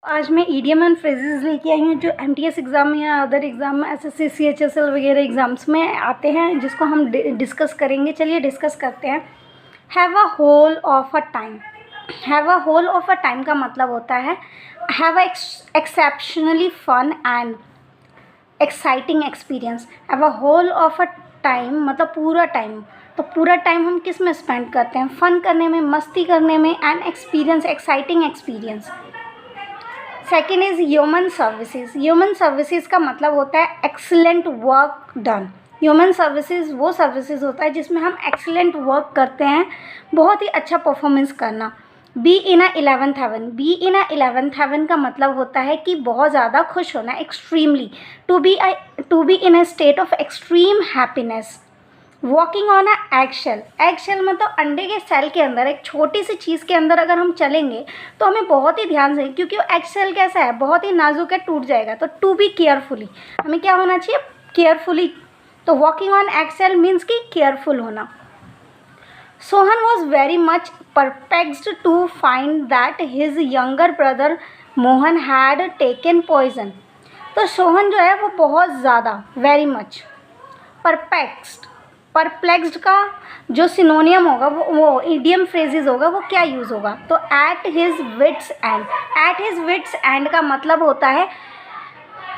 आज मैं idiom and phrases लेके आई हूँ जो एमटीएस एग्ज़ाम या अदर एग्ज़ाम में एसएससी सीएचएसएल वगैरह एग्ज़ाम्स में आते हैं, जिसको हम डिस्कस करेंगे। चलिए डिस्कस करते हैं। Have a whale of a time. Have a whale of a time का मतलब होता है have a exceptionally fun and exciting experience. Have a whale of a time मतलब पूरा टाइम। तो पूरा टाइम हम किस में स्पेंड करते हैं? फ़न करने में, मस्ती करने में, and experience, exciting experience. Second is human services. Human services का मतलब होता है excellent work done. Human services वो सर्विसेज होता है जिसमें हम एक्सीलेंट वर्क करते हैं, बहुत ही अच्छा परफॉर्मेंस करना। Be in a 11th heaven. Be in a 11th heaven का मतलब होता है कि बहुत ज़्यादा खुश होना, extremely. To be in a state of extreme happiness. Walking on a egg shell. Egg shell मतलब अंडे के सेल के अंदर, एक छोटी सी चीज़ के अंदर अगर हम चलेंगे तो हमें बहुत ही ध्यान से, क्योंकि वो एग शेल कैसा है, बहुत ही नाजुक है, टूट जाएगा। तो टू बी केयरफुली, हमें क्या होना चाहिए? केयरफुली। तो walking on egg shell means कि केयरफुल होना। Sohan was very much perplexed to find that his younger brother Mohan had taken poison. तो सोहन जो है वो बहुत ज़्यादा, वेरी मच, परप्लेक्स्ड का जो सिनोनियम होगा वो इडियम फ्रेजेस होगा, वो क्या यूज़ होगा? तो at his wits end. At his wits end का मतलब होता है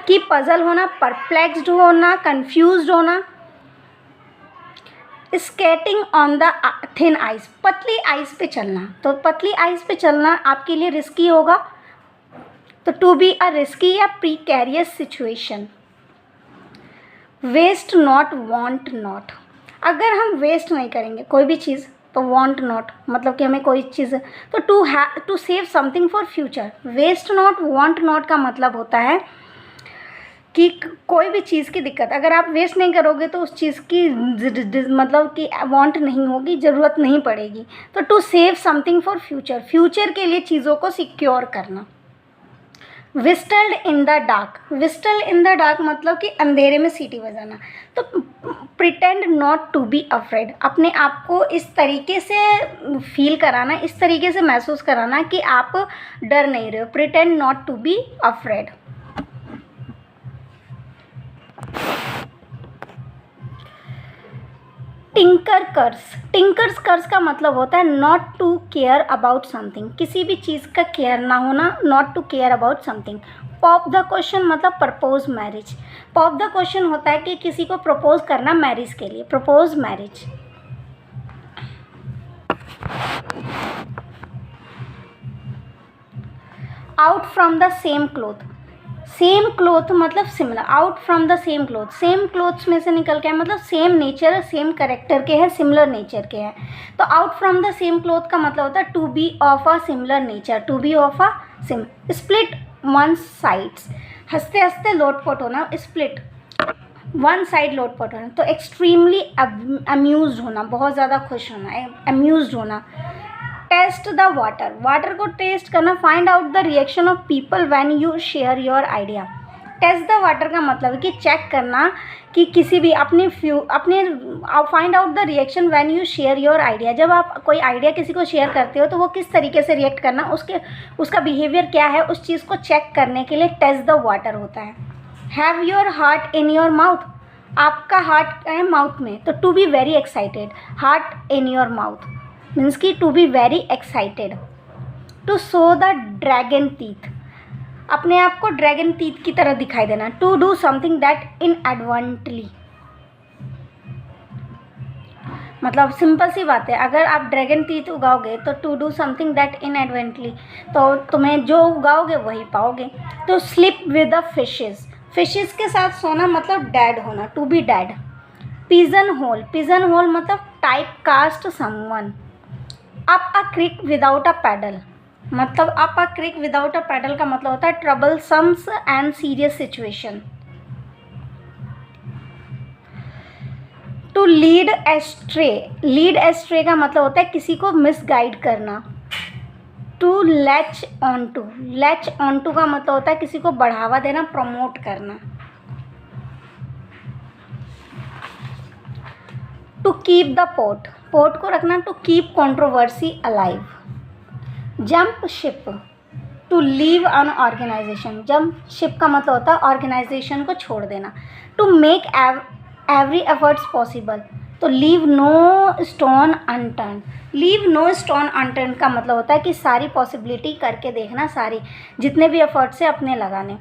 कि पजल होना, परप्लेक्स्ड होना, कंफ्यूज्ड होना। Skating on the thin ice. पतली आइस पे चलना। तो पतली आइस पे चलना आपके लिए रिस्की होगा। तो टू बी अ रिस्की या precarious situation. Waste not, want not. अगर हम वेस्ट नहीं करेंगे कोई भी चीज़ तो वांट नॉट मतलब कि हमें कोई चीज़, तो to save something for future. Waste not, want not का मतलब होता है कि कोई भी चीज़ की दिक्कत, अगर आप वेस्ट नहीं करोगे तो उस चीज़ की मतलब कि वांट नहीं होगी, ज़रूरत नहीं पड़ेगी। तो to save something for future, future के लिए चीज़ों को सिक्योर करना। Whistled in the dark. Whistle in the dark मतलब कि अंधेरे में सीटी बजाना। To pretend not to be afraid, अपने आप को इस तरीके से फील कराना, इस तरीके से महसूस कराना कि आप डर नहीं रहे हो। Pretend not to be afraid. Tinker curse. Tinker's curse का मतलब होता है not to care about something, किसी भी चीज़ का केयर ना होना, not to care about something. Pop the question मतलब propose marriage. Pop the question होता है कि किसी को प्रपोज करना मैरिज के लिए, propose marriage. Out from the same cloth. Same cloth मतलब similar, out from the same cloth, same clothes में से निकल के है, मतलब सेम नेचर, सेम कैरेक्टर के हैं, सिमिलर नेचर के हैं। तो out from the same cloth का मतलब होता है to be of a similar nature, to be of a sim. Split one sides, हंसते हंसते लोटपोट होना, स्प्लिट वन साइड लोटपोट होना। तो एक्सट्रीमली अम्यूज होना, बहुत ज़्यादा खुश होना, अम्यूज होना। टेस्ट द वाटर, वाटर को टेस्ट करना। Find out the reaction of people when you share your idea. Test the water का मतलब है कि चेक करना कि किसी भी अपने find out the reaction when you share your idea. जब आप कोई आइडिया किसी को शेयर करते हो तो वो किस तरीके से रिएक्ट करना, उसका बिहेवियर क्या है, उस चीज़ को चेक करने के लिए टेस्ट द वाटर होता है। Have your heart in your mouth, आपका हार्ट है माउथ में। तो to be very excited, heart in your mouth means की to be very excited. To show the dragon teeth, अपने आप को ड्रैगन टीथ की तरह दिखाई देना। To do something that inadvertently, मतलब सिंपल सी बात है, अगर आप ड्रैगन टीथ उगाओगे तो to do something that inadvertently, तो तुम्हें जो उगाओगे वही पाओगे। तो sleep with the fishes, fishes के साथ सोना मतलब डैड होना, to be dead. Pigeon hole, pigeon hole मतलब type cast someone. Up a creek without a paddle, मतलब up a creek without a paddle का मतलब होता है troublesome and serious situation. To lead astray, lead astray का मतलब होता है किसी को मिसगाइड करना। To latch on to, latch on to का मतलब होता है किसी को बढ़ावा देना, प्रमोट करना। To keep the port, port को रखना। To keep controversy alive. Jump ship, to leave an organisation, jump ship का मतलब होता है ऑर्गेनाइजेशन को छोड़ देना। To make every efforts possible, to leave no stone unturned. Leave no stone unturned का मतलब होता है कि सारी पॉसिबिलिटी करके देखना, सारी जितने भी एफर्ट्स है अपने लगाने।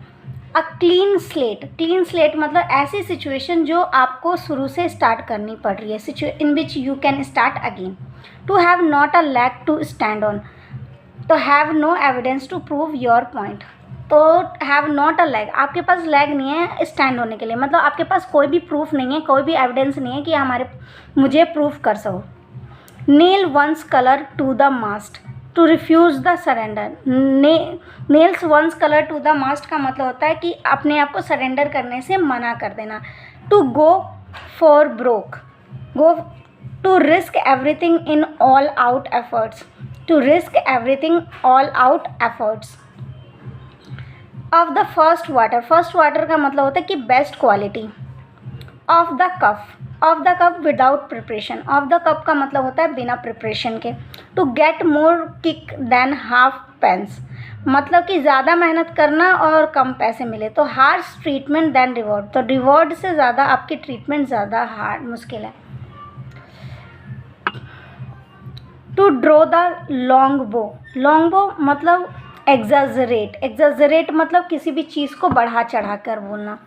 A clean slate, clean slate मतलब ऐसी सिचुएशन जो आपको शुरू से स्टार्ट करनी पड़ रही है, in which you can start again. To have not a leg to stand on, to have no evidence to prove your point. To have not a leg, आपके पास लैग नहीं है स्टैंड होने के लिए, मतलब आपके पास कोई भी प्रूफ नहीं है, कोई भी एविडेंस नहीं है कि मुझे प्रूफ कर सको। Nail one's colour to the mast, to refuse the surrender. Nails one's colour to the mast का मतलब होता है कि अपने आप को सरेंडर करने से मना कर देना। To go for broke, go to risk everything in all out efforts, to risk everything all out efforts. Of the first water, first water का मतलब होता है कि best quality. Off the cuff, off the cuff without preparation, off the cuff का मतलब होता है बिना प्रिपरेशन के। To get more kick than half pence, मतलब कि ज़्यादा मेहनत करना और कम पैसे मिले। तो हार्श ट्रीटमेंट देन रिवॉर्ड, तो रिवॉर्ड से ज़्यादा आपकी ट्रीटमेंट ज़्यादा हार्ड मुश्किल है। टू ड्रॉ द लॉन्ग बो, लॉन्ग बो मतलब एग्जाजरेट, एग्जाजरेट मतलब किसी भी चीज़ को बढ़ा चढ़ा कर बोलना।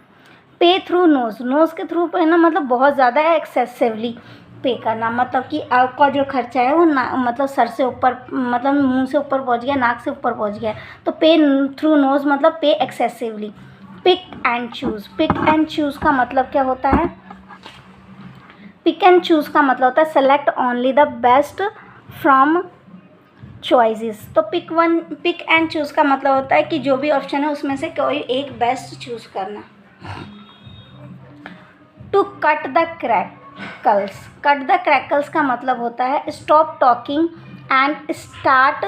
पे थ्रू नोज, नोज़ के थ्रू पहना मतलब बहुत ज़्यादा एक्सेसिवली पे करना, मतलब कि आपका जो खर्चा है वो मतलब सर से ऊपर, मतलब मुंह से ऊपर पहुंच गया, नाक से ऊपर पहुंच गया। तो पे थ्रू नोज मतलब pay excessively. Pick and choose, pick and choose का मतलब क्या होता है? पिक एंड चूज़ का मतलब होता है select only the best from choices. तो पिक एंड चूज़ का मतलब होता है कि जो भी ऑप्शन है उसमें से कोई एक बेस्ट चूज़ करना। To cut the crackles, cut the crackles का मतलब होता है stop talking and start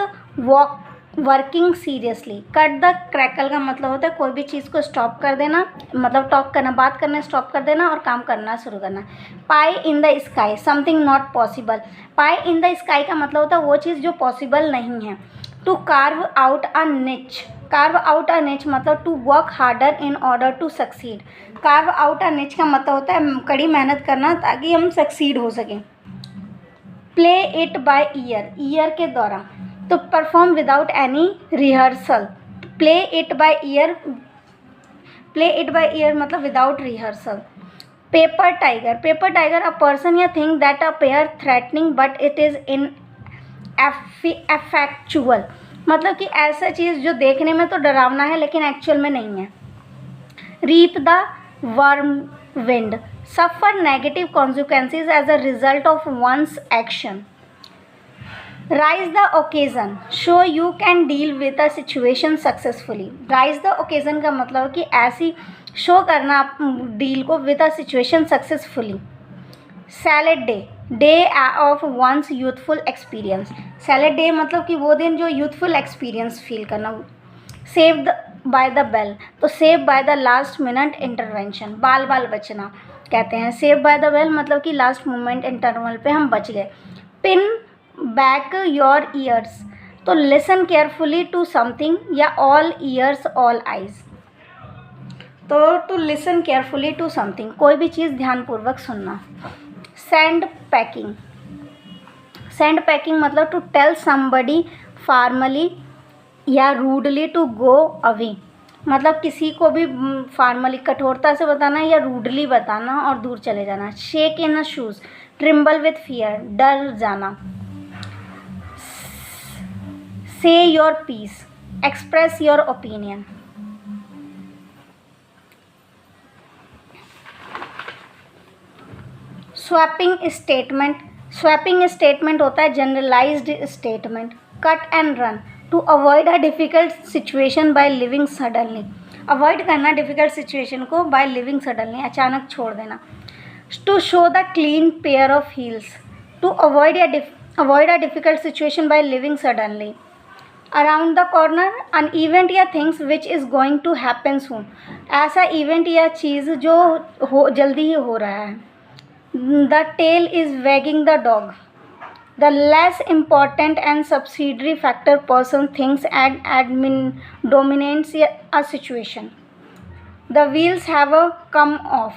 working seriously. Cut the crackle का मतलब होता है कोई भी चीज़ को स्टॉप कर देना, मतलब टॉक करना, बात करना स्टॉप कर देना और काम करना शुरू करना। Pie in the sky, something not possible. Pie in the sky का मतलब होता है वो चीज़ जो पॉसिबल नहीं है। टू कार्व आउट अ निच, कार्व आउट अ निच मतलब to work harder in order to succeed. Carve out a niche का मतलब होता है कड़ी मेहनत करना ताकि हम सक्सीड हो सकें। Play it by ear, ear के द्वारा, to perform without any rehearsal. Play it by ear, play it by ear मतलब without rehearsal. Paper tiger, paper tiger a person या thing that appear threatening but it is इन एफेक्चुअल, मतलब कि ऐसा चीज़ जो देखने में तो डरावना है लेकिन एक्चुअल में नहीं है। Reap the whirlwind, suffer negative consequences as a result of one's action. Rise the occasion, show you can deal with a situation successfully. Rise the occasion का मतलब कि ऐसी शो करना आप डील को with a situation successfully. Salad day, day of one's youthful experience, salad day मतलब कि वो दिन जो यूथफुल एक्सपीरियंस फील करना। सेव बाय द बेल, तो save by the last minute intervention, बाल बाल बचना कहते हैं। सेव बाय द बेल मतलब कि लास्ट मोमेंट इंटरवल पे हम बच गए। पिन बैक योर ईयर्स, तो लिसन केयरफुली टू समथिंग या ऑल ईयर्स ऑल आइज, तो to listen carefully to something कोई भी चीज़ ध्यानपूर्वक सुनना। सेंड पैकिंग, सेंड पैकिंग मतलब टू टेल समबडी फॉर्मली या रूडली टू गो अवे, मतलब किसी को भी फॉर्मली कठोरता से बताना या रूडली बताना और दूर चले जाना। Shake in a shoes, tremble with fear, डर जाना। Say your piece, express your opinion. Sweeping statement, sweeping statement होता है generalized statement. Cut and run, to avoid a difficult situation by leaving suddenly, avoid करना difficult situation को by leaving suddenly, अचानक छोड़ देना। To show the clean pair of heels, to avoid a difficult situation by leaving suddenly. Around the corner, an event या things which is going to happen soon, ऐसा event या चीज़ जो जल्दी ही हो रहा है। The tail is wagging the dog, The less important and subsidiary factor person thinks and dominates a situation. The wheels have a come off.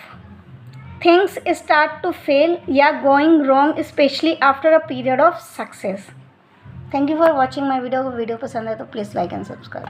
Things start to fail या going wrong especially after a period of success. Thank you for watching my video. Video पसंद है तो please like and subscribe.